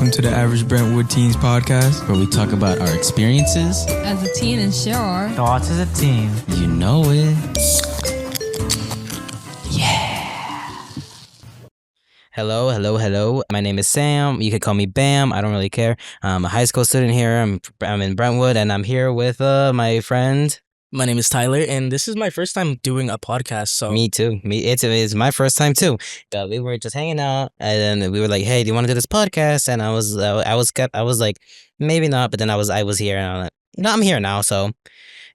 welcome to the Average Brentwood Teens podcast, where we talk about our experiences as a teen and share our thoughts as a teen. You know it. Yeah. Hello. My name is Sam. You could call me Bam. I don't really care. I'm a high school student here. I'm in Brentwood, and I'm here with my friend. My name is Tyler, and this is my first time doing a podcast. So Me too. It's my first time too. We were just hanging out, and then we were like, "Hey, do you want to do this podcast?" And I was like, maybe not. But then I was here, and I'm like, no, I'm here now, so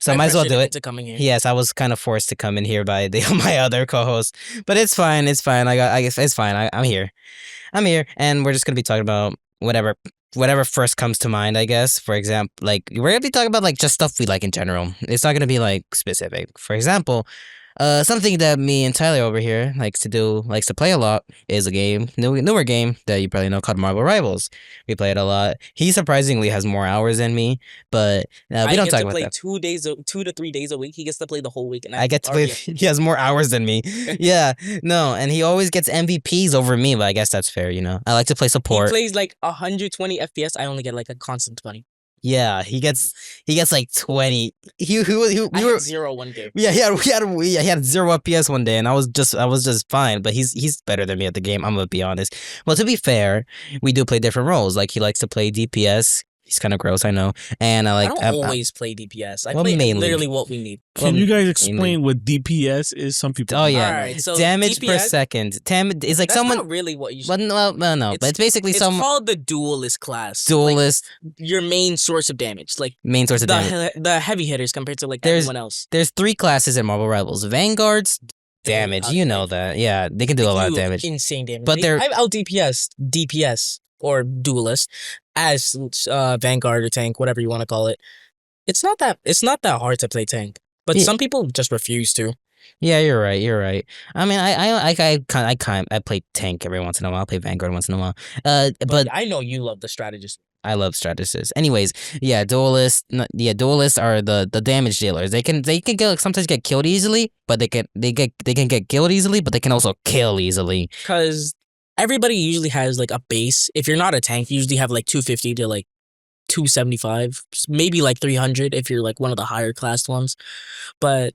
I might as well do it. To coming here. Yes, I was kind of forced to come in here by my other co-host, but it's fine. It's fine. I guess it's fine. I'm here, and we're just gonna be talking about whatever first comes to mind, I guess. For example, like, we're gonna be talking about like just stuff we like in general. It's not gonna be like specific. For example, something that me and Tyler over here likes to play a lot is a newer game that you probably know called Marvel Rivals. We play it a lot. He surprisingly has more hours than me, but we don't talk about that. 2 to 3 days a week. He gets to play the whole week, and I get to play. He has more hours than me. Yeah, no, and he always gets MVPs over me, but I guess that's fair, you know. I like to play support. He plays like 120 FPS. I only get like a constant 20. Yeah, he gets like 20. We I were had 0 one game. Yeah, he had 0 FPS one day, and I was just fine. But he's better than me at the game. I'm gonna be honest. Well, to be fair, we do play different roles. Like, he likes to play DPS. He's kind of gross, I know. And I don't always play DPS. I well, play mainly. literally what we need. Can you guys explain what DPS is? Some people. Oh yeah, Alright, so damage DPS, per second. Is like that's someone. not really what you should. Well, no, but it's basically It's called the duelist class. Duelist, like, your main source of damage, like main source of damage. The heavy hitters compared to like There's- everyone else. There's 3 classes in Marvel Rivals. Vanguards, damage. You know that. Yeah, they can do a lot of damage. Insane damage. But they're- I've out DPS or duelist as Vanguard or tank, whatever you want to call it. It's not that hard to play tank, but Yeah. some people just refuse to. Yeah, you're right. I mean, I play tank every once in a while. I play Vanguard once in a while. But I know you love the strategist. I love strategists. Anyways, duelists are the damage dealers. They can sometimes get killed easily, but they can get killed easily, but they can also kill easily. Because everybody usually has like a base. If you're not a tank, you usually have like 250 to like 275, maybe like 300 if you're like one of the higher class ones. But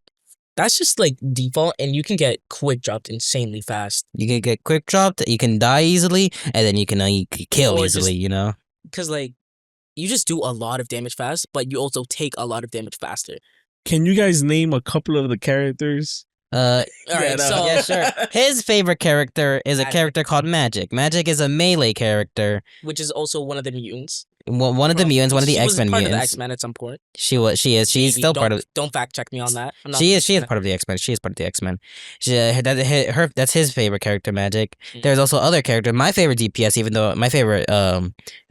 that's just like default, and you can get quick dropped insanely fast. You can get quick dropped, you can die easily, and then you can kill Or easily, you know? Because like you just do a lot of damage fast, but you also take a lot of damage faster. Can you guys name a couple of the characters? All right, so Yeah, sure. His favorite character is a character called Magic. Magic is a melee character. which is also one of the mutants. One of the mutants, one of the She was X-Men part of the mutants. X-Men at some point. She is. She's Maybe. still part of. Don't fact check me on that. I'm not She is part of the X-Men. She is part of the X-Men. That's his favorite character, Magic. Mhm. There's also other characters. My favorite DPS, even though my favorite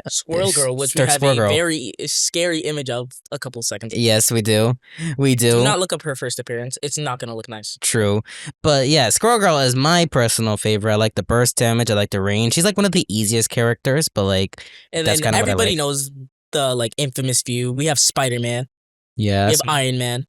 Squirrel Girl, which we have Squirrel a Girl. very scary image of a couple seconds ago. Yes, we do. Do not look up her first appearance. It's not gonna look nice. True. But yeah, Squirrel Girl is my personal favorite. I like the burst damage. I like the range. She's like one of the easiest characters, but like, And That's then kinda what I everybody like. knows the like infamous few. We have Spider-Man. yeah, We have Iron Man.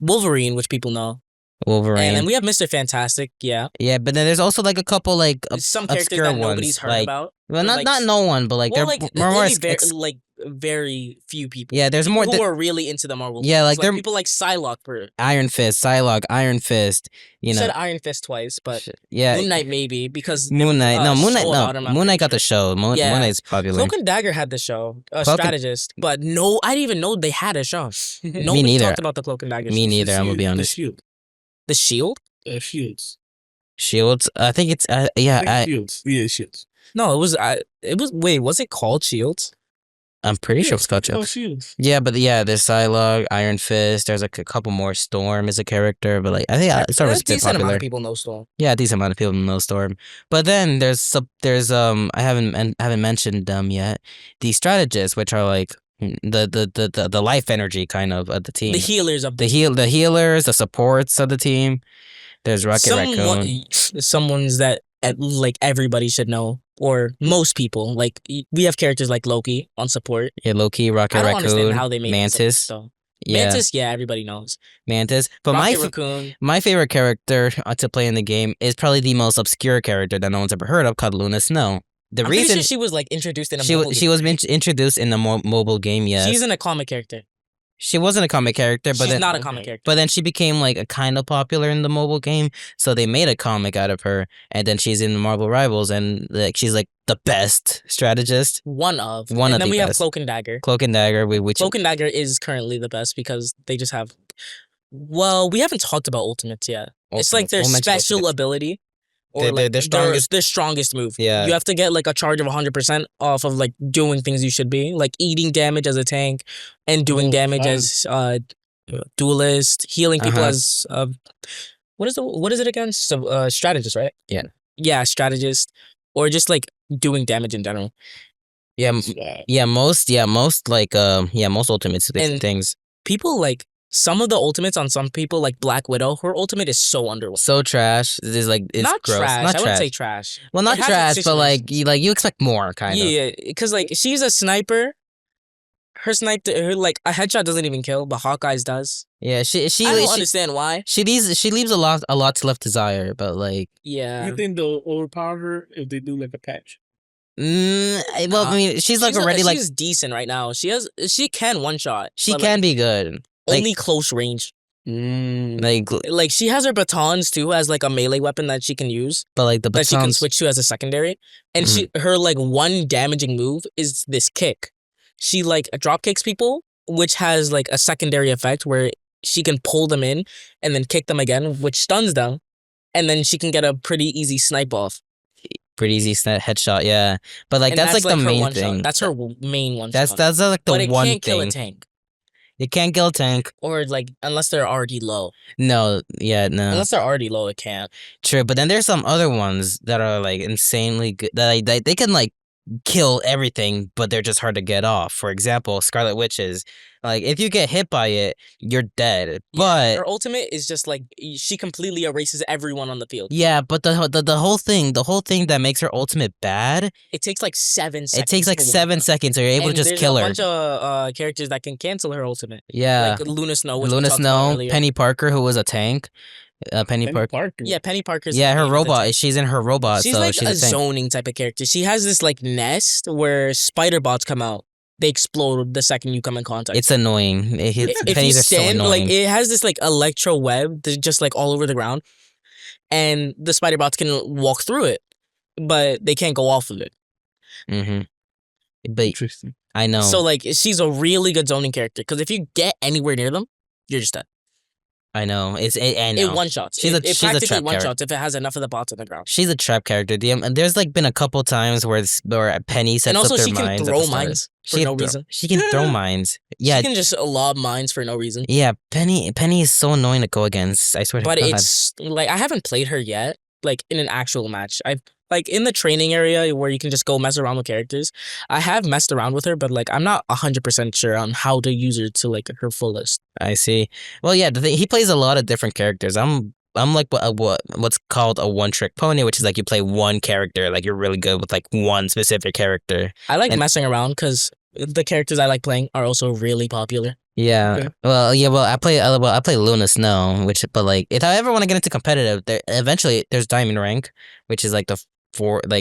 Wolverine, which people know. Wolverine. And then we have Mr. Fantastic. Yeah. Yeah, but then there's also like a couple like Some characters obscure that ones, nobody's heard like, about. well, or, not like, not no one, but like well, they're like more only very few people. yeah. There's more. Who are really into the Marvel. Yeah, like, movies. they're- people like Psylocke. Iron Fist, Psylocke, Iron Fist. You know, Said Iron Fist twice, but yeah. Moon Knight maybe because Moon Knight. No, Moon Knight. Sold Out, I'm No, not Moon Knight pretty got the show. Moon Yeah. Knight's popular. Cloak and Dagger had the show, Cloak and- strategist, but no, I didn't even know they had a show. Nobody neither. talked about the Cloak and Dagger. Me show. neither. I'm gonna be honest. The Shield? Shields. Shields. I think it's Shields. Yeah, Shields. No, it was. Wait, was it called Shields? I'm pretty sure it's called Oh, Shields. Shields. Yeah, but yeah, there's Psylocke, Iron Fist. There's like a couple more. Storm is a character, but like I think Storm A is a bit decent amount popular. of people know Storm. Yeah, a decent amount of people know Storm. But then there's I haven't mentioned them yet. The strategists, which are like the life energy kind of the team. The healers of the healers, the supports of the team. There's Rocket Raccoon. Someone's that like everybody should know, or most people. Like we have characters like Loki on support. Yeah, Loki, Rocket I don't Raccoon, understand how they made Mantis. So Yeah, Mantis, yeah, everybody knows. Mantis. But Rocket Raccoon. my favorite character to play in the game is probably the most obscure character that no one's ever heard of, called Luna Snow. The I'm pretty reason sure she was like introduced in a she mobile she was introduced in the mobile game. Yes, She's in a comic character. she wasn't a comic character, but She's then not a comic character. but then she became like a kind of popular in the mobile game, so they made a comic out of her, and then she's in Marvel Rivals, and like she's like the best strategist. One of. One and of then the we have best. Cloak and Dagger. Cloak and Dagger, which Cloak and Dagger is currently the best because they just have. Well, we haven't talked about ultimates yet. It's like their We'll mention special ultimates. ability. Or Their- like their strongest- their strongest move. Yeah. You have to get like a charge of 100% off of like doing things you should be, like eating damage as a tank and doing Oh, damage fun. as duelist, healing people Uh-huh. as what is it again? So strategist, right? Yeah. Yeah, strategist, or just like doing damage in general. yeah, most ultimates different And- things. People like some of the ultimates on some people, like Black Widow. Her ultimate is so underwhelming. So trash. It's like it's Not gross. trash. Not I wouldn't trash. say trash. Well, not It has trash, its but like situations. you expect more, kind of. Yeah, because like she's a sniper. Her like a headshot doesn't even kill, but Hawkeye's does. Yeah, she I don't understand why. she leaves a lot to left desire, but like Yeah, You think they'll overpower her if they do like a patch? I mean, she's like already like she's decent right now. She can one shot. she but, can like, be good. Like, only close range. like Like she has her batons too as like a melee weapon that she can use but like the that she can batons. switch to as a secondary. And her like one damaging move is this kick. She like drop kicks people, which has like a secondary effect where she can pull them in and then kick them again, which stuns them, and then she can get a pretty easy snipe off. Pretty easy headshot, yeah. But like And that's like the her main one shot. thing. That's her main one. That's shot. like the but it one can't kill a thing. tank, It can't kill a tank. or like unless they're already low. No, yeah, no. Unless they're already low, it can't. True, but then there's some other ones that are like insanely good. That like, they can like kill everything, but they're just hard to get off. For example, Scarlet Witches. Like if you get hit by it, you're dead. But Her ultimate is just like she completely erases everyone on the field. yeah, but the whole thing that makes her ultimate bad, It takes like 7 seconds. it takes like to one 7 shot. seconds, or you're able And to just there's kill a her. bunch of characters that can cancel her ultimate. Yeah, Like Luna Snow, which we Luna talked about Snow, earlier. Penny Parker, who was a tank. Penny Parker. Yeah, Penny Parker's. Yeah, her the main robot. attack. She's in her robot, She's so like she's a a tank. zoning type of character. She has this like nest where spider bots come out. They explode the second you come in contact. It's annoying. if you Pennies are so stand, annoying. like it has this like electro web that's just like all over the ground, and the spider bots can walk through it, but they can't go off of it. Mm-hmm. But Interesting. I know. So like she's a really good zoning character because if you get anywhere near them, you're just dead. I know. I know. It one shots. She's a- It she's a practically trap one character. shots if it has enough of the bots on the ground. She's a trap character. There's like been a couple times where Penny sets And also up their she can mines at throw the start. mines for She no can throw- reason. She can throw mines. Yeah, She can just lob mines for no reason. yeah. Penny is so annoying to go against. I swear to But God. it's like I haven't played her yet, like in an actual match. I've like in the training area where you can just go mess around with characters. I have messed around with her, but like I'm not 100% sure on how to use her to like her fullest. I see. Well, yeah. The thing, he plays a lot of different characters. I'm like what's called a one trick pony, which is like you play one character, like you're really good with like one specific character. I like And- messing around because the characters I like playing are also really popular. Yeah. Okay. Well, yeah. Well, I play Luna Snow, but like if I ever want to get into competitive, eventually there's Diamond rank, which is like the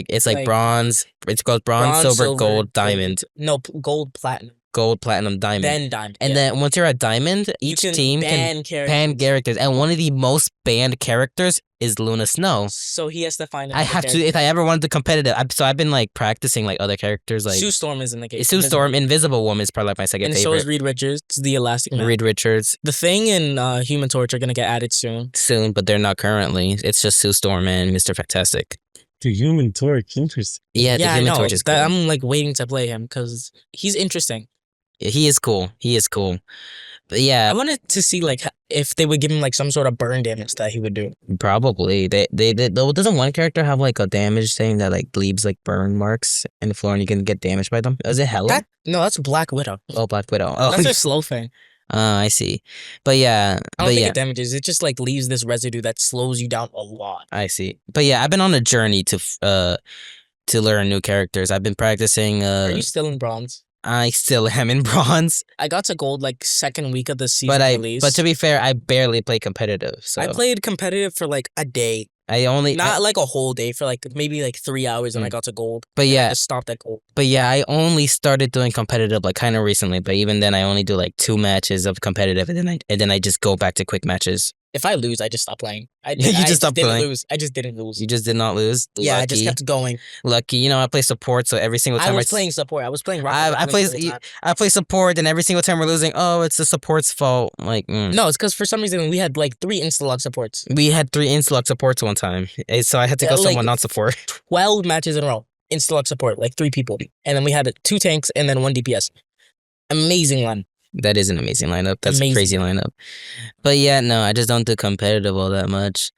it's like Like- bronze. It goes bronze, silver, gold, diamond, No, gold, platinum, gold, platinum, diamond. then diamond. And yeah. then once you're at diamond, You each can team can ban characters, and one of the most banned characters is Luna Snow. So he has to find. I have to if I ever wanted to competitive. I've been like practicing like other characters like Sue Storm is in the game. Sue Storm, Invisible Woman is probably like my second and so is favorite. Reed Richards, the Elastic Man. Reed Richards The Thing and Human Torch are gonna get added soon. soon, but they're not currently. It's just Sue Storm and Mr. Fantastic. The Human Torch. Interesting. Yeah, the I Human know. Torch is cool. I'm like waiting to play him because he's interesting. He is cool. He is cool. But I yeah, wanted to see like if they would give him like some sort of burn damage that he would do. probably. Doesn't one character have like a damage thing that like leaves like burn marks in the floor and you can get damaged by them? Is it Hella? No, that's Black Widow. Oh, Black Widow. Oh, That's a slow thing. I see. But yeah, I don't think it damages. It just like leaves this residue that slows you down a lot. I see. But yeah, I've been on a journey to learn new characters. I've been practicing. Are you still in bronze? I still am in bronze, I got to gold like second week of the season but release. But to be fair, I barely play competitive. So I played competitive for like a day. I only Not like a whole day, for like maybe like 3 hours, and I got to gold. but yeah, I just stopped at gold. But yeah, I only started doing competitive like kind of recently. But even then, I only do like 2 matches of competitive, and then I just go back to quick matches. If I lose, I just stop playing. I just stop didn't playing? lose. I just didn't lose. You just did not lose. Yeah, Lucky. I just kept going. Lucky. You know, I play support, so every single time I was playing support. I was playing rocket. I play support, and every single time we're losing, oh, it's the support's fault. Like, No, it's because for some reason we had like 3 insta-lock supports. we had 3 insta-lock supports one time, so I had to go Like- someone not support. 12 matches in a row. Insta-lock support, like 3 people. And then we had 2 tanks and then 1 DPS. Amazing one. That is an amazing lineup. That's Amazing. a crazy lineup. But yeah, no, I just don't do competitive all that much.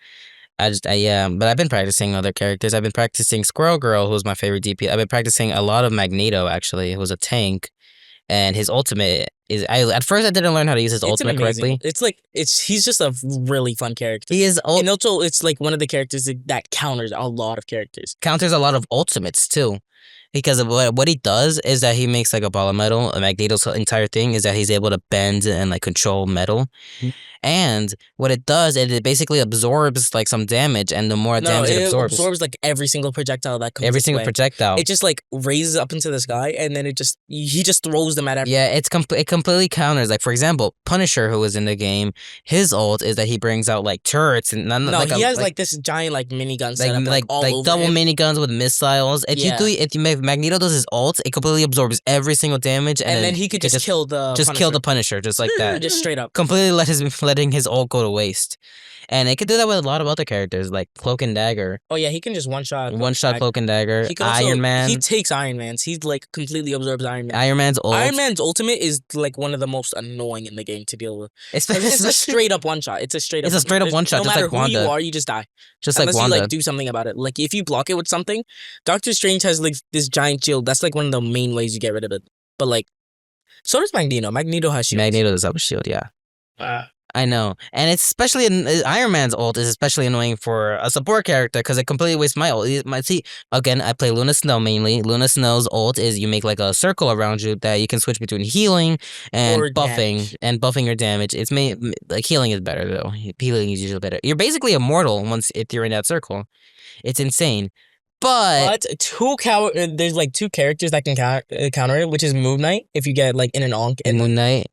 Yeah, but I've been practicing other characters. I've been practicing Squirrel Girl, who's my favorite DP. I've been practicing a lot of Magneto, actually, who's a tank. And his ultimate is, at first I didn't learn how to use his ultimate correctly. He's just a really fun character. He is, And also, it's like one of the characters that counters a lot of characters. counters a lot of ultimates, too. Because of what he does is that he makes like a ball of metal. Magneto's entire thing is that he's able to bend and like control metal. And what it does is it basically absorbs like some damage, and the more damage it absorbs like every single projectile that comes. every its single way. projectile. It just like raises up into the sky, and then he just throws them at everyone. Yeah, it completely counters. Like, for example, Punisher, who was in the game, his ult is that he brings out like turrets and He has like this giant like minigun setup, like all over double him. miniguns with missiles. If Magneto does his ult, it completely absorbs every single damage, and then he could just kill the kill the Punisher just like that. just straight up. Completely letting his ult go to waste. And it could do that with a lot of other characters like Cloak and Dagger. Oh yeah, he can just one shot Cloak and Dagger. He can also, Iron Man. He takes Iron Man's. He like completely absorbs Iron Man. Iron Man's ult. Iron Man's ultimate is like one of the most annoying in the game to deal with. It's a straight up one shot. It's a straight up one shot. No just matter like who Wanda. you are, you just die. Just Unless like Wanda. you like do something about it. Like if you block it with something, Doctor Strange has like this giant shield. That's like one of the main ways you get rid of it. But like, so does Magneto. Magneto has shield. Magneto does have a shield, yeah. I know, and it's especially Iron Man's ult is especially annoying for a support character because it completely wastes my ult. Again, I play Luna Snow mainly. Luna Snow's ult is you make like a circle around you that you can switch between healing and Or buffing your damage. It's like healing is better though. Healing is usually better. You're basically immortal if you're in that circle. It's insane. But there's like 2 characters that can counter it, which is Moon Knight if you get like in an onk. And Moon Knight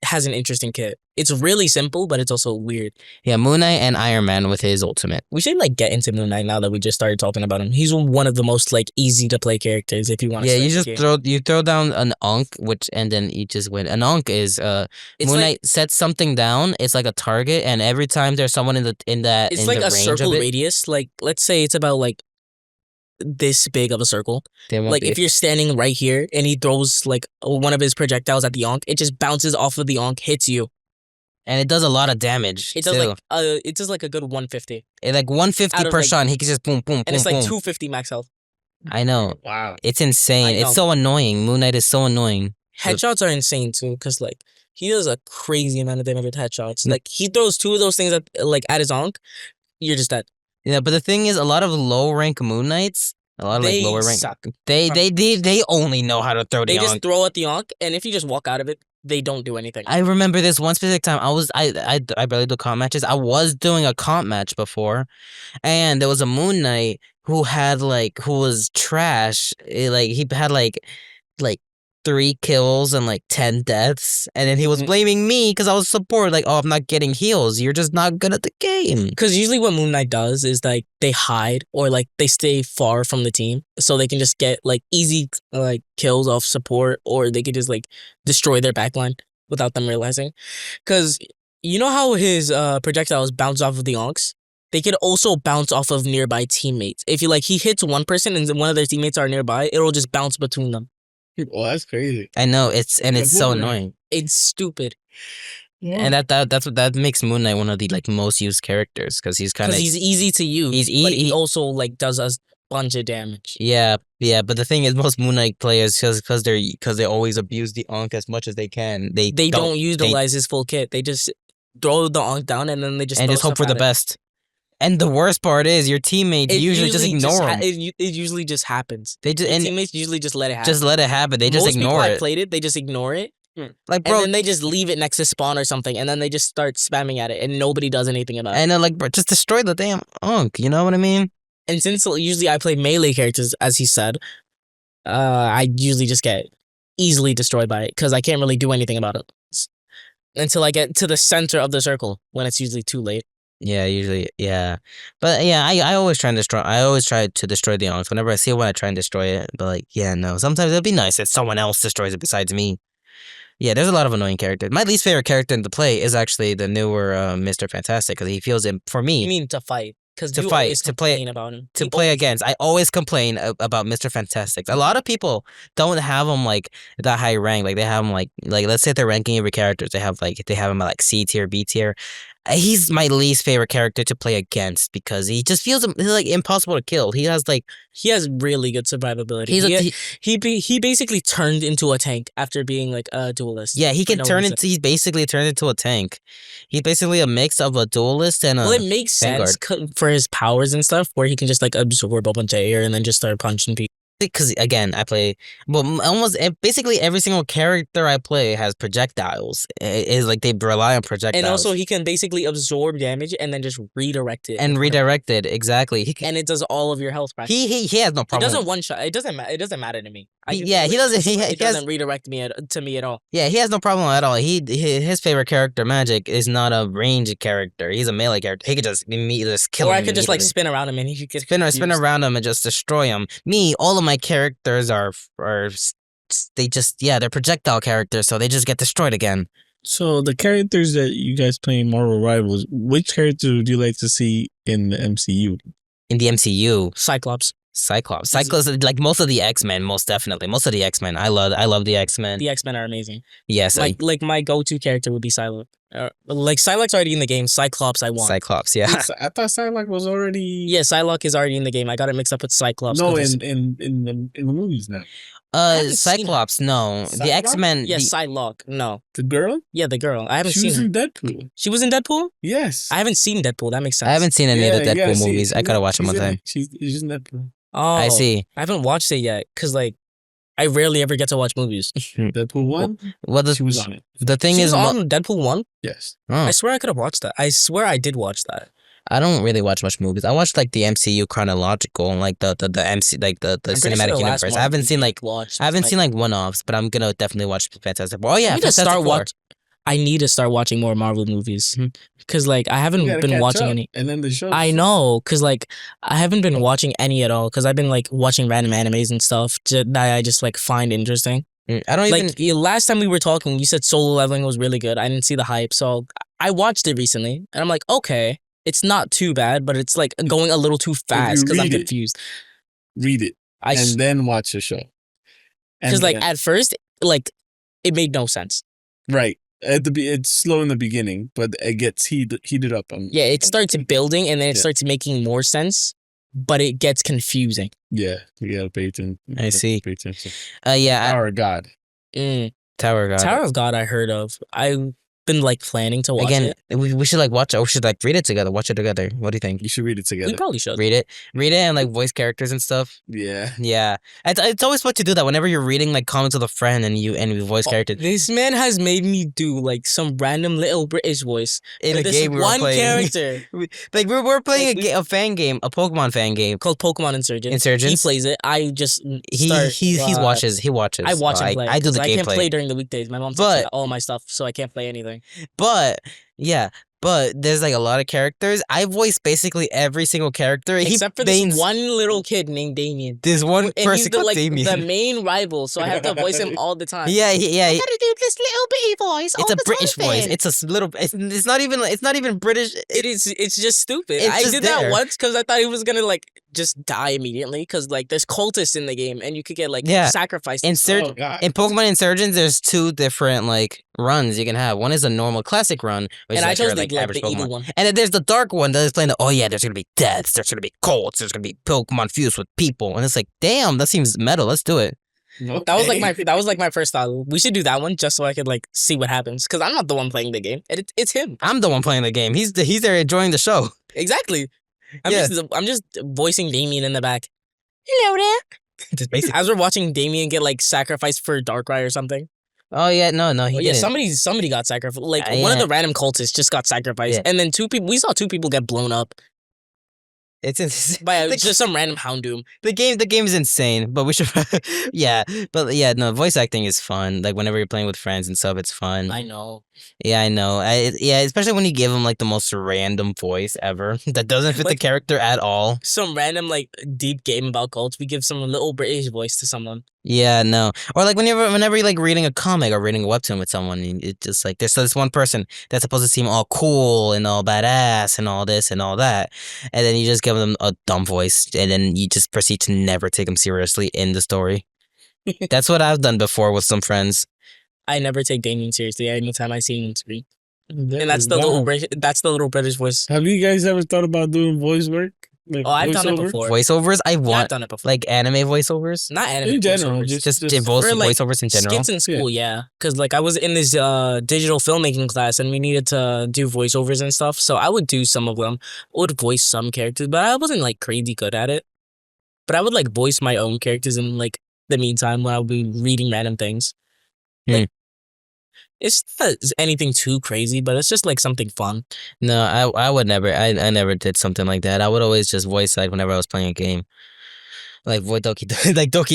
has an interesting kit. It's really simple, but it's also weird. Yeah, Moon Knight and Iron Man with his ultimate. We should like get into Moon Knight now that we just started talking about him. He's one of the most like easy to play characters if you want to. Yeah, you throw down an onk, and then you just win. An onk is Moon Knight sets something down. It's like a target, and every time there's someone in that it's like a range circle of it, radius. Like let's say it's about like this big of a circle. Like if you're standing right here and he throws like one of his projectiles at the onk, it just bounces off of the onk, hits you. And it does a lot of damage. It does like a good 150. Like 150 per shot, and he can just boom, boom, boom, and it's like boom. 250 max health. I know. Wow. It's insane. It's so annoying. Moon Knight is so annoying. Headshots are insane too, because like he does a crazy amount of damage with headshots. Like he throws 2 of those things at his onk, you're just dead. Yeah, but the thing is, a lot of low rank Moon Knights, lower rank, suck. They only know how to throw the They onk. just throw at the onk, and if you just walk out of it, they don't do anything. I remember this one specific time. I barely do comp matches. I was doing a comp match before, and there was a Moon Knight who was trash. He had like 3 kills and like 10 deaths, and then he was blaming me because I was support. Like, oh, I'm not getting heals. You're just not good at the game. Because usually what Moon Knight does is like they hide or like they stay far from the team, so they can just get like easy like kills off support, or they could just like destroy their backline without them realizing. Because you know how his projectiles bounce off of the onks? They could also bounce off of nearby teammates. If he hits one person and one of their teammates are nearby, it'll just bounce between them. Oh, that's crazy. I know it's so annoying. It's stupid. Yeah. And that makes Moon Knight one of the like most used characters because he's easy to use. But he also like does a bunch of damage. Yeah. But the thing is, most Moon Knight players because they always abuse the onk as much as they can. They don't utilize his full kit. They just throw the onk down and then they just hope for the best. And the worst part is your teammates usually just ignore them. It usually just happens. Teammates usually just let it happen. Just let it happen. They just ignore it. Played it. They just ignore it, Like, And bro, then they just leave it next to spawn or something, and then they just start spamming at it, and nobody does anything about it. and then like, bro, just destroy the damn unk. You know what I mean? And since usually I play melee characters, as he said, I usually just get easily destroyed by it because I can't really do anything about it until I get to the center of the circle when it's usually too late. Yeah, usually, yeah. But yeah, I always try and destroy. I always try to destroy the unks whenever I see one. I try and destroy it. But like, yeah, no. Sometimes it'd be nice if someone else destroys it besides me. Yeah, there's a lot of annoying characters. My least favorite character in the play is actually the newer Mr. Fantastic because he feels it for me. You mean to fight? Because To you fight, always to play- complain about him. to You play always- against. I always complain about Mr. Fantastic. A lot of people don't have him like that high rank. Like they have him like let's say they're ranking every character. They have him at like C tier, B tier. He's my least favorite character to play against because he just feels like impossible to kill. He has like He has really good survivability. he's He basically turned into a tank after being like a duelist. yeah, he for can no turn reason. into. He's basically turned into a tank. He's basically a mix of a duelist and a. Well, it makes sense for his powers and stuff, where he can just like absorb a bunch of air and then just start punching people. Because again, I play basically every single character I play has projectiles. Is like they rely on projectiles And also, he can basically absorb damage and then just redirect it. and redirect it exactly. And it does all of your health back. He has no It problem. doesn't one shot. It doesn't matter to me. He doesn't. It doesn't redirect me to me at all. Yeah, he has no problem at all. His favorite character, Magic, is not a ranged character. He's a melee character. He could just kill Or him. I could just like immediately. spin around him and he could get spin confused. around him and just destroy him. Me, all of my characters are they just they're projectile characters, so they just get destroyed again. So the characters that you guys play in Marvel Rivals, which character would you like to see in the MCU? In the MCU, Cyclops. Cyclops, like most of the X-Men, most definitely, most of the X-Men. I love the X-Men. The X-Men are amazing. Yes, Like my go-to character would be Psylocke. Like Psylocke's already in the game. Cyclops, I want. Cyclops. Yeah, I thought Psylocke was already Yeah, Psylocke is already in the game. I got it mixed up with Cyclops. no 'cause in the movies now. haven't seen Cyclops. No, the Psylocke? X-Men. yeah, Psylocke. No, The girl? yeah, the girl. I haven't She seen was her. in Deadpool. She was in Deadpool. Yes. I haven't seen Deadpool. That makes sense. I haven't seen any of the you gotta Deadpool see it. movies. I gotta watch them one She's in time. it. She's in Deadpool. Oh, I see. I haven't watched it yet because like I rarely ever get to watch movies. Deadpool 1, Well, she was on it. the thing She is, was on Deadpool 1. Yes. oh, I swear I could have watched that. I swear I did watch that. I don't really watch much movies. I watch like the MCU chronological, like the MC, like the I'm pretty sure cinematic the last universe. one I haven't we seen like watched. I haven't was, seen like one-offs, but I'm gonna definitely watch Fantastic Four. Oh yeah, I need to Fantastic start Four. watch. I need to start watching more Marvel movies Mhm. because like I haven't You gotta been catch watching up. any. And then the show. I know, cause like I haven't been watching any at all, cause I've been like watching random animes and stuff that I just like find interesting. I don't even. Like last time we were talking, you said Solo Leveling was really good. I didn't see the hype, so I watched it recently, and I'm like, okay, it's not too bad, but it's like going a little too fast because I'm read it, confused. Read it and then watch the show. Because like then- at first, like it made no sense. right. It's slow in the beginning, but it gets heated up. Yeah, it starts building, and then it Yeah. starts making more sense, but it gets confusing. Yeah, you gotta pay attention. I see. Pay attention. Yeah, Power of God. Tower God. Tower of God, I heard of. I've been like planning to watch Again, it. we should like watch it. We should like read it together. Watch it together. What do you think? You should read it We together. probably should. Read it, and like voice characters and stuff. Yeah. Yeah, it's always fun to do that whenever you're reading like comments with a friend and you voice characters This man has made me do like some random little British voice in for a this game we were one playing. character Like we're playing Like, a fan game, a Pokemon fan game. called Pokemon Insurgents. He Insurgents? plays it. I just He start, he watches. He watches. I watch him play. I do the 'cause I can't play gameplay. during the weekdays. My mom But- takes all my stuff, so I can't play anything. But yeah, but there's like a lot of characters. I voice basically every single character. Except for this one little kid named Damien. There's one And he's person the, called like, Damien. the main rival, so I have to voice him all the time. Yeah, yeah. I gotta do this little bitty voice. It's a British voice. It's a little. It's not even British. It's just stupid. It's I just did there. that once because I thought he was gonna like just die immediately because like there's cultists in the game and you could get like Yeah. sacrificed. and Insert Oh, God. in Pokemon Insurgents. There's two different like runs you can have. One is a normal classic run, which and is I like your, chose like the average evil Pokemon. one. And then there's the dark one that is playing the, oh yeah, there's gonna be deaths, there's gonna be cults, there's gonna be Pokemon fused with people. And it's like, damn, that seems metal. Let's do it. That was like my first thought. We should do that one just so I could like see what happens because I'm not the one playing the game. It's him. I'm the one playing the game. He's there enjoying the show. Exactly. I'm Yeah. just voicing Damien in the back. Hello there. Just basically. As we're watching Damien get like sacrificed for Darkrai or something. Oh yeah, no, he Oh, yeah, didn't. somebody got sacrificed. Like Yeah, one of yeah. the random cultists just got sacrificed, Yeah. and then we saw two people get blown up It's by the, just some random Houndoom. the game is insane, but we should yeah, but yeah, no, voice acting is fun. Like whenever you're playing with friends and stuff, it's fun. I know. Yeah, I know. Yeah, especially when you give them like the most random voice ever that doesn't fit the Like- character at all. Some random like deep game about cults. We give some little British voice to someone. Yeah, no. Or like whenever you're like reading a comic or reading a webtoon with someone, and it's just like there's this one person that's supposed to seem all cool and all badass and all this and all that, and then you just give them a dumb voice, and then you just proceed to never take them seriously in the story. That's what I've done before with some friends. I never take Damien seriously anytime I see him on screen. That And that's is the wild. that's the little British voice. Have you guys ever thought about doing voice work? Like Oh, I've done it voiceover? before. Voiceovers, I Yeah, I've want done it before. like anime voiceovers, Not anime. In general, voiceovers. just Just for, like, voiceovers in general. Skits in school, yeah. Because like I was in this digital filmmaking class and we needed to do voiceovers and stuff. So I would do some of them. I would voice some characters, but I wasn't like crazy good at it. But I would like voice my own characters in like the meantime when I would be reading random things. Like, it's not anything too crazy, but it's just like something fun. No, I would never. I never did something like that. I would always just voice act whenever I was playing a game. Like like Doki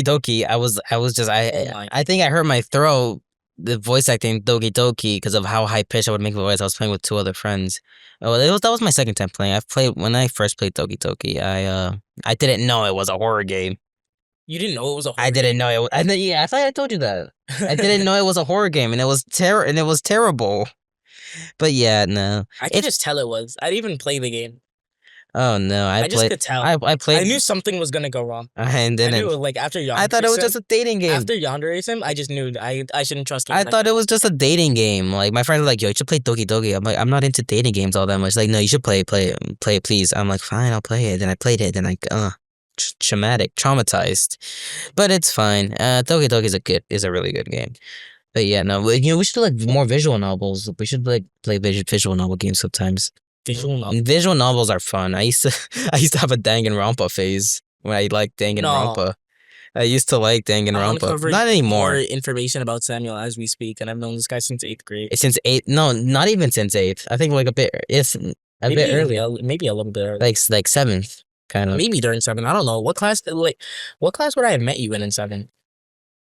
Doki. I was just Oh my. I think I hurt my throat. The voice acting Doki Doki because of how high pitched I would make my voice. I was playing with two other friends. Oh, that was my second time playing. When I first played Doki Doki. I didn't know it was a horror game. You didn't know it was a horror I didn't know it. Yeah, I thought I told you that. I didn't know it was a horror game, and it was terrible. But yeah, no. I could just tell it was. I didn't even play the game. Oh no, I just could tell. I played. I knew something was gonna go wrong. And I then knew like after Yandere. I thought it was just a dating game. After Yandere him, I just knew I shouldn't trust him. I thought it was just a dating game. Like my friends were like, "Yo, you should play Doki Doki." I'm like, "I'm not into dating games all that much." Like, no, you should play it, please. I'm like, fine, I'll play it. Then I played it. Then traumatized, but it's fine. Doki Doki is a really good game. But yeah, no, we should do like more visual novels. We should like play visual novel games sometimes. Visual novels are fun. I used to have a Danganronpa phase when I liked Danganronpa. I used to like Danganronpa. Uncovered Not anymore. More information about Samuel as we speak, and I've known this guy since 8th grade. Since 8th? No, not even since 8th. I think like a bit. It's a bit early. Maybe a little bit early. Like 7th, kind of. Maybe during 7th. I don't know what class. Like, what class would I have met you in 7th?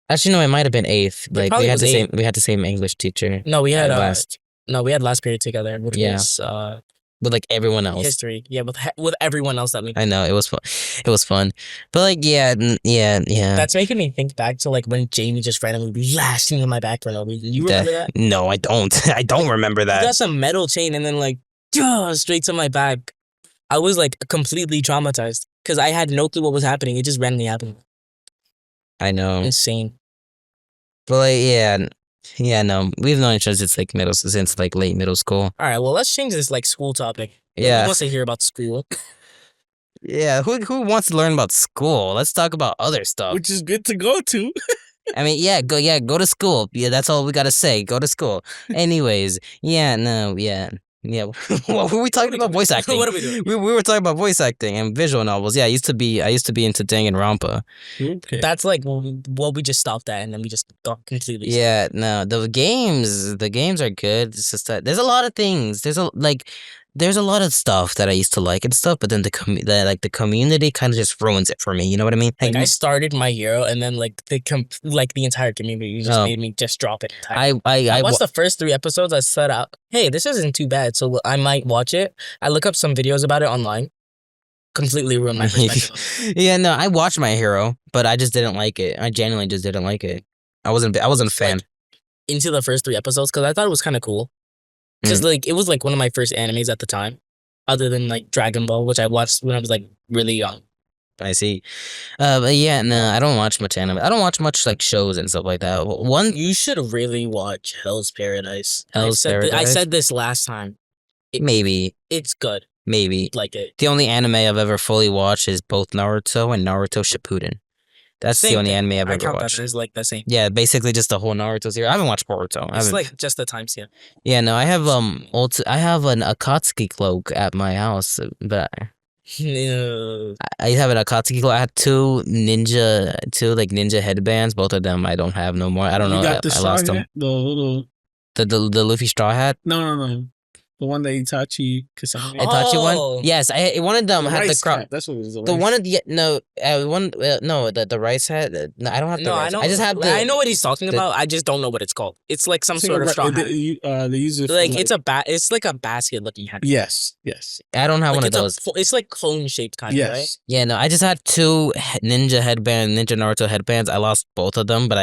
Actually, no, it might have been 8th. Like probably was we had the same English teacher. No, we had last. No, we had last period together, which was With like everyone else. history. Yeah, with everyone else that we. I know it was fun. It was fun, but like yeah. That's making me think back to like when Jamie just randomly blasted me in my back for no reason. You remember that? No, I don't. I don't remember He that. got some metal chain and then like straight to my back. I was like completely traumatized because I had no clue what was happening. It just randomly happened. I know. Insane. But like yeah, no, we've known each other since like late middle school. All right, well, let's change this like school topic. Yeah. Who wants to hear about school? Yeah, who wants to learn about school? Let's talk about other stuff. Which is good to go to. I mean, go to school. Yeah, that's all we gotta say. Go to school. Anyways, yeah. Well, were we talking about voice acting? What are we doing? We were talking about voice acting and visual novels. Yeah, I used to be into Danganronpa. Okay. That's like what we just stopped at, and then we just got completely. Yeah, no, the games are good. It's just that there's a lot of things. There's a lot of stuff that I used to like and stuff, but then the community kind of just ruins it for me. You know what I mean? Like I started My Hero, and then like the entire community just made me just drop it entirely. I watched the first 3 episodes. I set out, hey, this isn't too bad, so I might watch it. I look up some videos about it online. Completely ruined my perspective. Yeah, no, I watched My Hero, but I just didn't like it. I genuinely just didn't like it. I wasn't a fan. Like, into the first 3 episodes because I thought it was kind of cool. Because like it was like one of my first animes at the time, other than like Dragon Ball, which I watched when I was like really young. I see. But yeah, no, I don't watch much anime. I don't watch much like shows and stuff like that. You should really watch Hell's Paradise. I said this last time. Maybe. It's good. Maybe. Like it. The only anime I've ever fully watched is both Naruto and Naruto Shippuden. That's the only anime I've ever watched. That as like the same. Yeah, basically just the whole Naruto series. I haven't watched Boruto. It's like just the time skip. Yeah, no, I have an Akatsuki cloak at my house, but I have an Akatsuki cloak. I had two ninja headbands. Both of them I don't have no more. I don't know. You got the I straw lost them. hat? The little The Luffy straw hat. no. The one that Itachi Kasami. Itachi Oh. one. Yes, one of them The had the rice crop. hat, that's what it is. The one of the no one no the rice hat. No, I don't have the No, rice. I know. I just have the. I know what he's talking the- about. I just don't know what it's called. It's like some It's like sort a of ri- straw hat. They use it for Like it's it's like a basket looking hat. yes. I don't have Like one of it's those. it's like cone shaped kind of, right? Yes. Yeah, no, I just had two ninja Naruto headbands. I lost both of them, but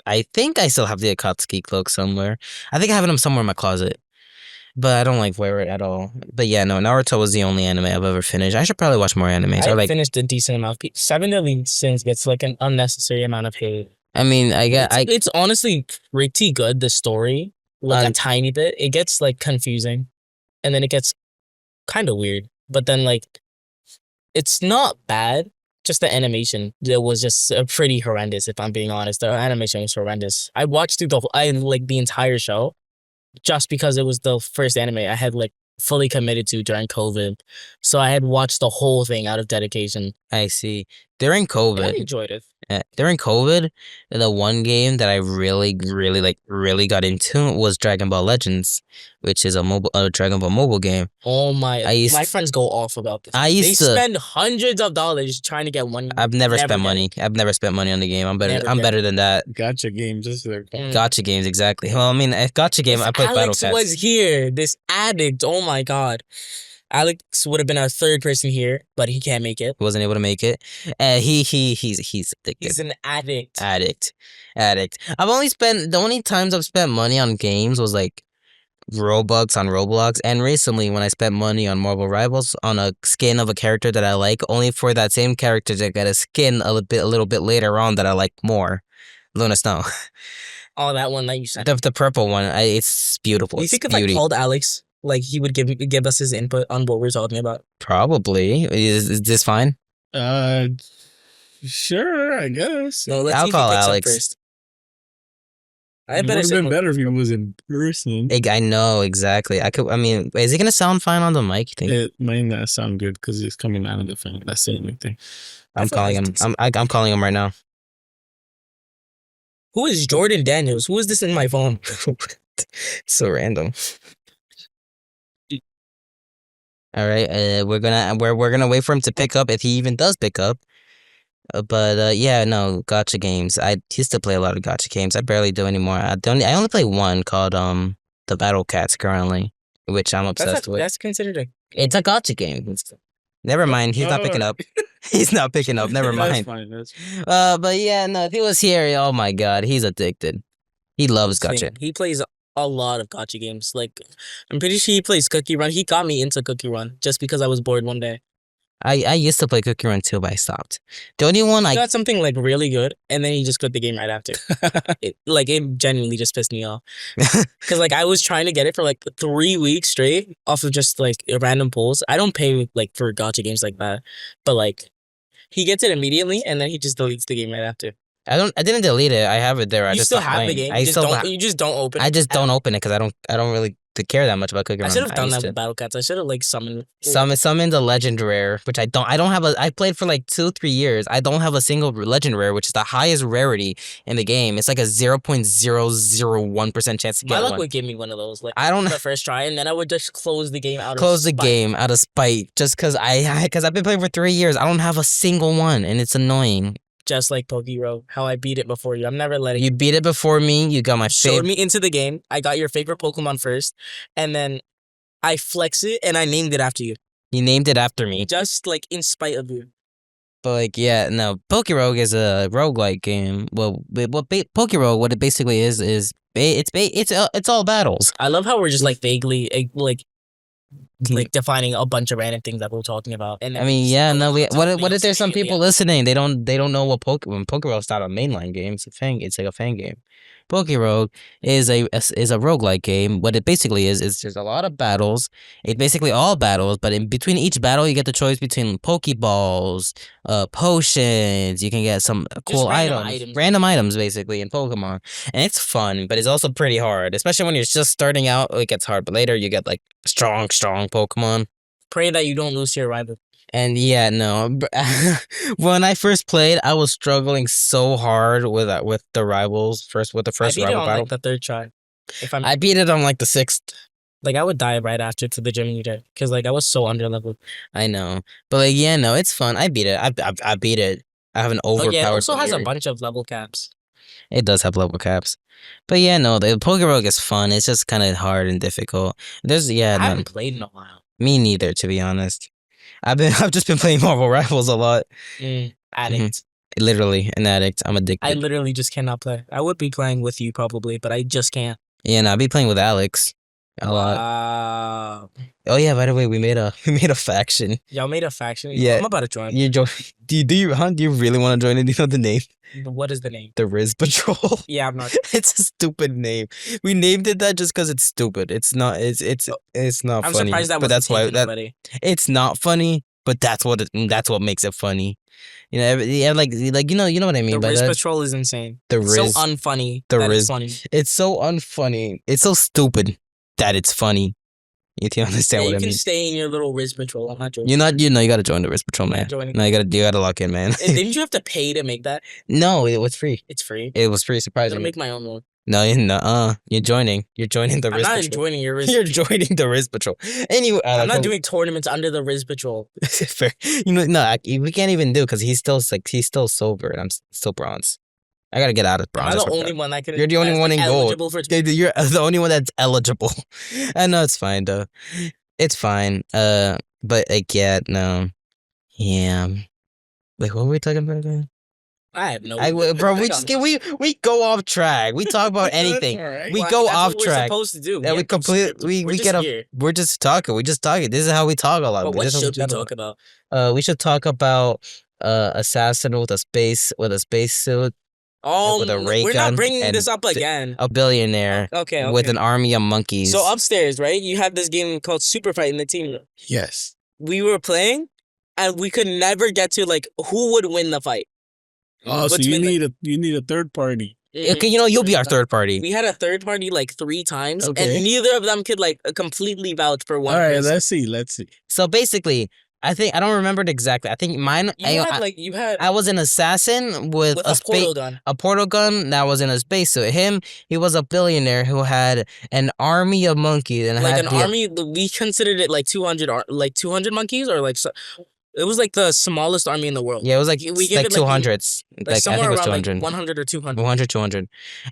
I think I still have the Akatsuki cloak somewhere. I think I have them somewhere in my closet, but I don't like wear it at all. But yeah, no, Naruto was the only anime I've ever finished. I should probably watch more animes. I Or like, finished a decent amount. Seven Deadly Sins gets like an unnecessary amount of hate. I mean, It's honestly pretty good. The story, like a tiny bit, it gets like confusing, and then it gets kind of weird. But then like, it's not bad. Just the animation, it was just pretty horrendous. If I'm being honest, the animation was horrendous. I watched through the entire show, just because it was the first anime I had like fully committed to during COVID. So I had watched the whole thing out of dedication. I see. During I COVID, enjoyed it. during COVID, the one game that I really got into was Dragon Ball Legends, which is a Dragon Ball mobile game. Oh my! I My friends go off about this. I used they to- spend hundreds of dollars trying to get one. I've never spent get money. I've never spent money on the game. I'm better. Never I'm get better than that. Gotcha games. This is their Mm. Gotcha games, exactly. Well, I mean, a gotcha game. If I played Battle Alex Cats. was here, this addict. Oh my god, Alex would have been our third person here, but he can't make it. Wasn't able to make it. He's addicted. He's an addict. Addict. I've only spent the only times I've spent money on games was like Robux on Roblox, and recently when I spent money on Marvel Rivals on a skin of a character that I like, only for that same character to get a skin a little bit later on that I like more. Luna Snow, Oh, that one that you said. the purple one. It's beautiful. Do you It's think if beauty. I called Alex, like he would give us his input on what we're talking about? Probably is this fine? Sure, I guess. No, let's I'll see if call he picks Alex. up first. I It would better have say been better if he was in person. I know exactly. I mean, is it gonna sound fine on the mic? You think? It might not sound good because it's coming out of the phone. That's the only thing. I I'm feel calling like him. it's- I'm calling him right now. Who is Jordan Daniels? Who is this in my phone? So random. All right, we're gonna wait for him to pick up if he even does pick up. But yeah, no, gotcha games. I used to play a lot of gotcha games. I barely do anymore. I only play one called the Battle Cats currently, which I'm obsessed with. That's considered a. It's a gotcha game. Never mind, he's not picking up. He's not picking up. Never That's mind. fine. That's fine. But yeah, no, if he was here, oh my god, he's addicted. He loves gotcha. thing. He plays a lot of gotcha games. Like, I'm pretty sure he plays Cookie Run. He got me into Cookie Run just because I was bored one day. I used to play Cookie Run too, but I stopped. The only one He I got something like really good, and then he just quit the game right after. it genuinely just pissed me off. Because like I was trying to get it for like 3 weeks straight off of just like random pulls. I don't pay like for gotcha games like that, but like he gets it immediately, and then he just deletes the game right after. I didn't delete it. I have it there. I You just still stopped have the playing. game. I You just still don't. You just don't open. I it. just don't open it because I don't really care that much about Cookie I Run. should have done used that to. with Battle Cats. I should have like summoned. Summoned the legend rare, which I don't have I played for like 2-3 years. I don't have a single legend rare, which is the highest rarity in the game. It's like a 0.001% chance to My get luck one. would give me one of those. Like I don't the first try, and then I would just close the game out. close the of spite. game out of spite just because I've been playing for 3 years. I don't have a single one, and it's annoying. Just like Pokero, how I beat it before you. I'm never letting You beat it before me. You got my showed favorite. me into the game. I got your favorite Pokemon first, and then I flex it and I named it after you, You named it after me. just like in spite of you. But like, yeah, no, Pokerogue is a roguelike game. Well, Pokerogue, what it basically is it's all battles. I love how we're just like vaguely like defining a bunch of random things that we're talking about. And I mean, yeah, no, what if there's some Yeah. people listening? They don't know what Pokerogue's not a mainline game. It's like a fan game. Pokerogue is a roguelike game. What it basically is there's a lot of battles. It's basically all battles, but in between each battle, you get the choice between Pokeballs, potions. You can get some cool random items, basically in Pokemon, and it's fun. But it's also pretty hard, especially when you're just starting out. It gets hard, but later you get like strong Pokemon. Pray that you don't lose to your rival. And yeah, no. When I first played, I was struggling so hard with the rivals. With the I first beat it rival on battle. like the third try. If I'm I beat it on like the 6th. like, I would die right after to the gym you did because like I was so underleveled. I know, but like yeah, no, it's fun. I beat it. I beat it. I have an Oh overpowered. yeah, it also has a player. bunch of level caps. It does have level caps, but yeah, no, the Pokerogue is fun. It's just kind of hard and difficult. There's I no, haven't played in a while. me neither, to be honest. I've just been playing Marvel Rivals a lot. Addict. Literally an addict. I'm I addicted. literally just cannot play. I would be playing with you probably, but I just can't. Yeah, no, I'll be playing with Alex a lot. Wow. Oh yeah, by the way, we made a faction. Y'all made a faction? Yeah. I'm about to join. You join? Do you really want to join it? Do you know the name? What is the name? The Riz Patrol. Yeah, I'm not. It's a stupid name. We named it that just because it's stupid. It's not. It's not I'm funny. surprised that but wasn't that's why taken already. it's not funny. But that's what makes it funny. You know, yeah, like you know what I mean The by Riz that. Patrol is insane. The It's so Riz, unfunny the that Riz- it's funny. it's so unfunny. It's so stupid that it's funny. You can understand Yeah, what you I can mean. stay in your little Riz Patrol. I'm not joking. You gotta join the Riz Patrol, I'm not man. joining. No, you gotta lock in, man. And didn't you have to pay to make that? No, it was free. It's free. It was free, I'm gonna surprisingly. make my own one. No, you're joining. You're joining the I'm Riz not Patrol. joining your Riz. You're joining the Riz Patrol. Anyway, I'm not doing tournaments under the Riz Patrol. fair. We can't even do because he's still silver and I'm still bronze. I gotta get out of bronze. I'm that's the what- only one that can. You're the only that's, one like, in gold. eligible for. You're the only one that's eligible. I know it's fine though. It's fine. But like yeah, no, yeah. Like what were we talking about again? I have no. Bro, we go off track. We talk about anything. Alright. We Well, go that's off what track. We're supposed to do. Yeah, we completely we just get off. here. We're just talking. We just talking. This is how we talk a lot. But what This is how should we chat a lot. talk about? We should talk about assassin with a space suit, Oh, with a ray we're gun not bringing and this up again. a billionaire Okay. with an army of monkeys. So upstairs, right? You have this game called Super Fight in the team room. Yes. We were playing, and we could never get to like who would win the fight. Oh, so What's you been, like- need a third party. Okay, you'll be our third party. We had a third party like 3 times, Okay. and neither of them could like completely vouch for one. All right, person. let's see. So basically, I think I don't remember it exactly. I think mine. You had I was an assassin with a portal gun. a portal gun that was in a spacesuit. He was a billionaire who had an army of monkeys and Like had an army, we considered it like 200, 200 monkeys, or like it was like the smallest army in the world. Yeah, it was like We gave it, like, 200s. Like Like I think somewhere it was around 200. like 100 or 200. 200.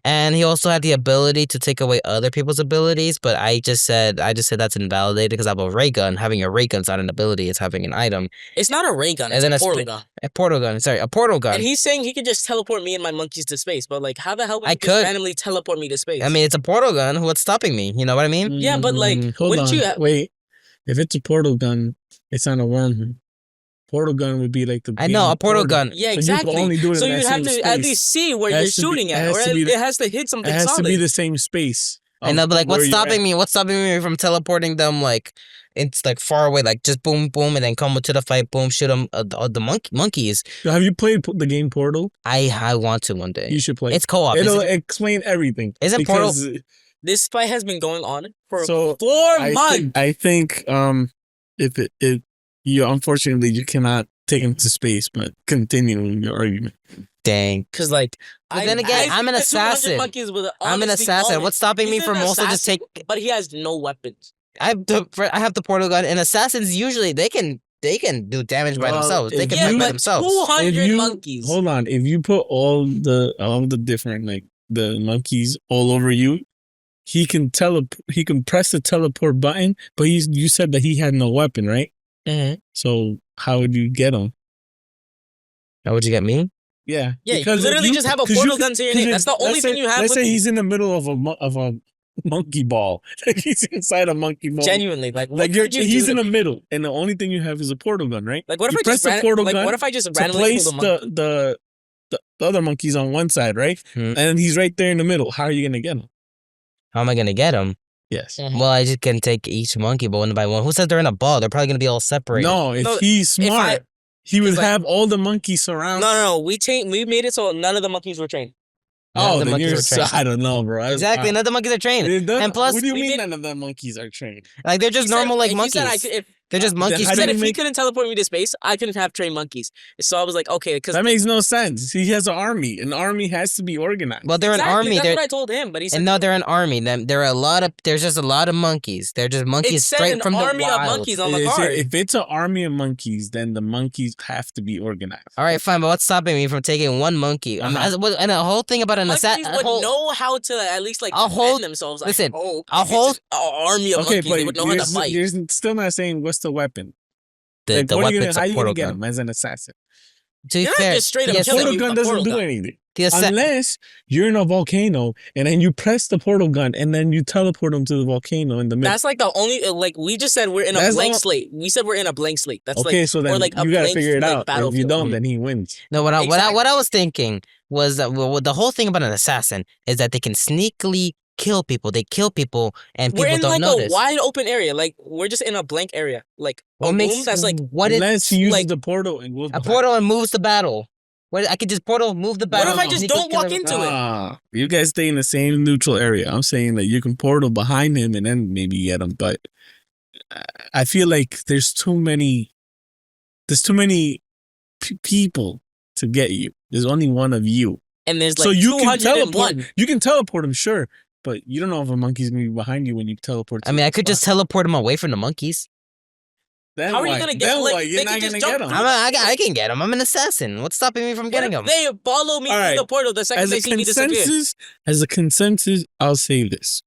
And he also had the ability to take away other people's abilities, but I just said that's invalidated because I have a ray gun. Having a ray gun's not an ability, it's having an item. It's not a ray gun. And It's then a a portal sp- gun. A portal gun. Sorry, a portal gun. And he's saying he could just teleport me and my monkeys to space, but like, how the hell would I he just could. randomly teleport me to space? I mean, it's a portal gun. What's stopping me? You know what I mean? Yeah, but, like, hold wouldn't on. you Wait? If it's a portal gun, it's not a wormhole. Portal gun would be like the. I know, a portal gun. yeah, So you exactly. can only do it So in you'd that have same to at space. least see where It you're has to be- shooting it at, has or to be it the- has to hit It something has solid. to be the same space. I know, but like, where what's you're stopping at. me? What's stopping me from teleporting them? Like, it's like far away. Like, just boom, boom, and then come to the fight. Boom, shoot them. The monkeys. So have you played the game Portal? I want to one day. You should play. It's co-op. It'll Isn't it? explain everything. Isn't Portal- because This fight has been going on for So, 4 I months. think if you unfortunately you cannot take him to space, but continue your argument. Dang. Because like, But then again, I'm an the 200 assassin. monkeys with I'm an honestly assassin. honest. What's stopping me He's from an also just assassin, take? But he has no weapons. I have the portal gun, and assassins usually they can do damage by Well, themselves. They if can Yeah, fight by but themselves. 200 monkeys. Hold on, if you put all the different like the monkeys all over you, he can press the teleport button, but you said that he had no weapon, right? Mm-hmm. So how would you get him? How would you get me? Yeah, Yeah, because you if literally just have a 'cause portal gun to your name. That's the only let's thing say- you have Let's with say he's in the middle of a monkey ball. Like he's inside a monkey ball. genuinely. Like, what Like could you he's do in to the me? middle, and the only thing you have is a portal gun, right? Like, what if you I press just the ran, portal like, gun what if I just to randomly place pulled a monkey? the other monkeys on one side, right? Hmm. And he's right there in the middle. How are you gonna get him? How am I gonna get them? Yes. Mhm. Well, I just can take each monkey one by one. Who says they're in a ball? They're probably gonna be all separated. No, if No, he's if smart, he would like- have all the monkeys surround. No. We made it so none of the monkeys were trained. None of Oh, the then monkeys you're. are trained. I don't know, bro. Exactly. None of the monkeys are trained. And plus, what do you we mean did- none of the monkeys are trained? like they're just He said- normal like he monkeys. said They're just monkeys. how He do said you if he make- couldn't teleport me to space, I couldn't have trained monkeys. So I was like, okay, because That makes no sense. He has an army. An army has to be organized. Well, they're an army. That's They're what I told him, but he said and no, they're an army. There are a lot of. There's just a lot of monkeys. They're just it monkeys said straight an from the army of wild. monkeys on the If card. if it's an army of monkeys, then the monkeys have to be organized. All right, fine, but what's stopping me from taking one monkey? And a whole thing about an Monkeys assassin. would know how to at least like a whole- defend themselves. listen, I hope. a If it's whole- just an army of Okay, monkeys. They would know how to fight. you're still not saying what's the weapon. The Like, what are you weapon's how a you portal gonna get gun. him as an assassin? To be You're not fair, just straight up the killing Portal you gun with a doesn't portal do gun. anything. the assa- Unless you're in a volcano and then you press the portal gun and then you teleport him to the volcano in the middle. That's like the only like we just said we're in a That's blank all- slate. We said we're in a blank slate. That's Okay, like so then or like a you gotta blank, figure it like, out. If you battlefield. don't, then he wins. No, what I Exactly. was thinking was that the whole thing about an assassin is that they can sneakily kill people. They kill people and We're people in don't like notice. a wide open area. Like we're just in a blank area. Like What a makes room that's like what is Unless he uses like- the portal and goes a behind. portal and moves the battle? What I could just portal move the What battle. if I and just sneakily don't kill walk everyone? into it? You guys stay in the same neutral area. I'm saying that you can portal behind him and then maybe get him, but I feel like there's too many people to get you. There's only one of you. And there's like so you can 201. teleport. You can teleport him, sure, but you don't know if a monkey's gonna be behind you when you teleport. To I mean, the I could just spot. teleport him away from the monkeys. Then How are you what? gonna get- Then like, what? they You're can not just gonna jump get him. through I can get him. I'm an assassin. What's stopping me from What getting if him? they follow me All through right. the portal the second As they a see me disappear. consensus, I'll say this.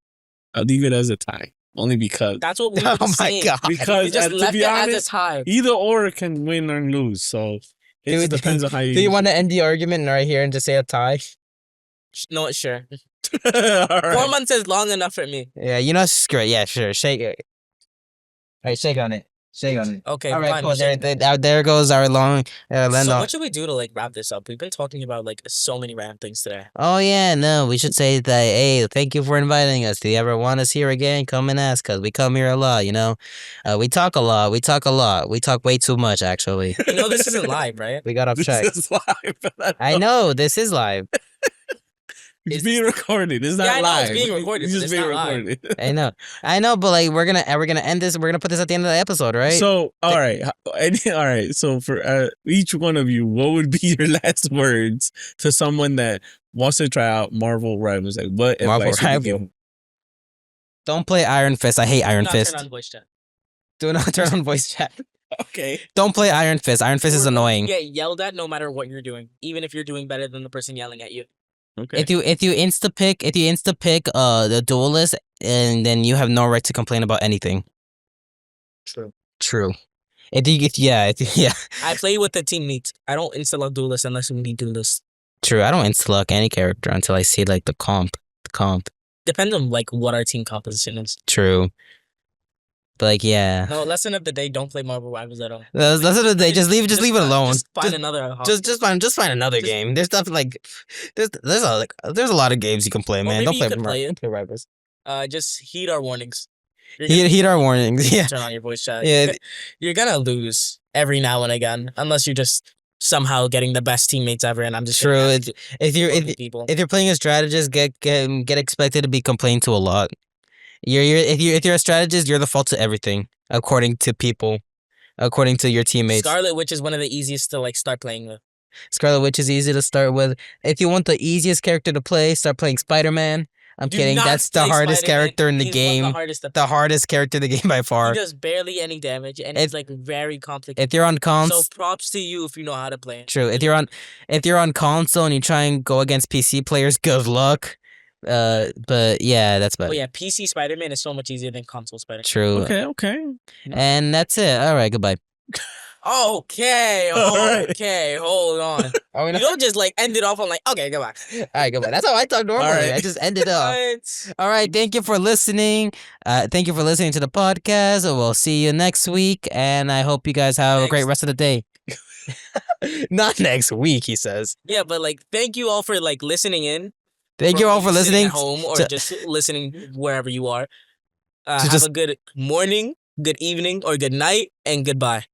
I'll leave it as a tie, only because That's what we Oh were my saying. god! because We just to left be it as honest, a tie. either or can win or lose. So it just depends on how you. Do you want to end the argument right here and just say a tie? No, sure. All 4 right. months is long enough for me. Yeah, you know, screw it. Yeah, sure. Shake it. All right, shake on it. Shake on it. Okay, All right, fine. cool. There goes our long. So Lendo. what should we do to like wrap this up? We've been talking about like so many random things today. Oh yeah, no, we should say that. Hey, thank you for inviting us. Do you ever want us here again? Come and ask us. We come here a lot. You know, we talk a lot. We talk way too much, actually. You know this isn't live, right? We got off track. This is live. I know this is live. It's being recorded. It's not Yeah, I know, live. it's being recorded, It's but just it's being not live. recorded. I know, but like we're gonna end this. We're gonna put this at the end of the episode, right? So, all right. All right. So, for each one of you, what would be your last words to someone that wants to try out Marvel Rivals? Like, what Marvel advice would you Rival. give them? Don't play Iron Fist. I hate Iron Not Fist. turn on voice chat. Do not turn on voice chat. Okay. Don't play Iron Fist. Iron Fist is You're going to annoying. Get yelled at no matter what you're doing, even if you're doing better than the person yelling at you. Okay. If you insta pick the duelist, and then you have no right to complain about anything. True. Yeah. I play with the team needs. I don't install duelist unless we need duelist. True. I don't insta-lock any character until I see like the comp. Depends on like what our team composition is. True. But like yeah. No, lesson of the day: don't play Marvel Rivals at all. That's what the day. Just leave it alone. Just find another. Just find another game. There's stuff like there's a lot of games you can play, man. maybe Don't you play could play it. Don't play Rivals. Just heed our warnings. You're gonna Heed our warnings. Yeah. turn on your voice chat. Yeah. You're gonna lose every now and again, unless you're just somehow getting the best teammates ever. And I'm just True. gonna have to If people. you're playing a strategist, get expected to be complained to a lot. If you're a strategist, you're the fault to everything, according to people, according to your teammates. Scarlet Witch is one of the easiest to like start playing with. Scarlet Witch is easy to start with. If you want the easiest character to play, start playing Spider-Man. I'm Do kidding. not That's the play hardest Spider-Man. character in the He's one of game. The hardest. The hardest character in the game by far. He does barely any damage, and it's like very complicated. If you're on So console, props to you if you know how to play it. true. If you're on console and you try and go against PC players, good luck. But yeah, that's about But it. yeah, PC Spider-Man is so much easier than console Spider-Man. True. Okay. And that's it. All right. Goodbye. Okay, All right. okay, hold on. Are we You don't just like end it off on like, okay, goodbye. All right. Goodbye. That's how I talk normally. All right. I just end it off. What? All right. Thank you for listening. Thank you for listening to the podcast. We'll see you next week, and I hope you guys have a great Next. rest of the day. Not next week, he says. Yeah, but like, thank you all for like listening in. Thank you all for sitting listening. at home or to- just listening wherever you are. To Have just- a good morning, good evening, or good night, and goodbye.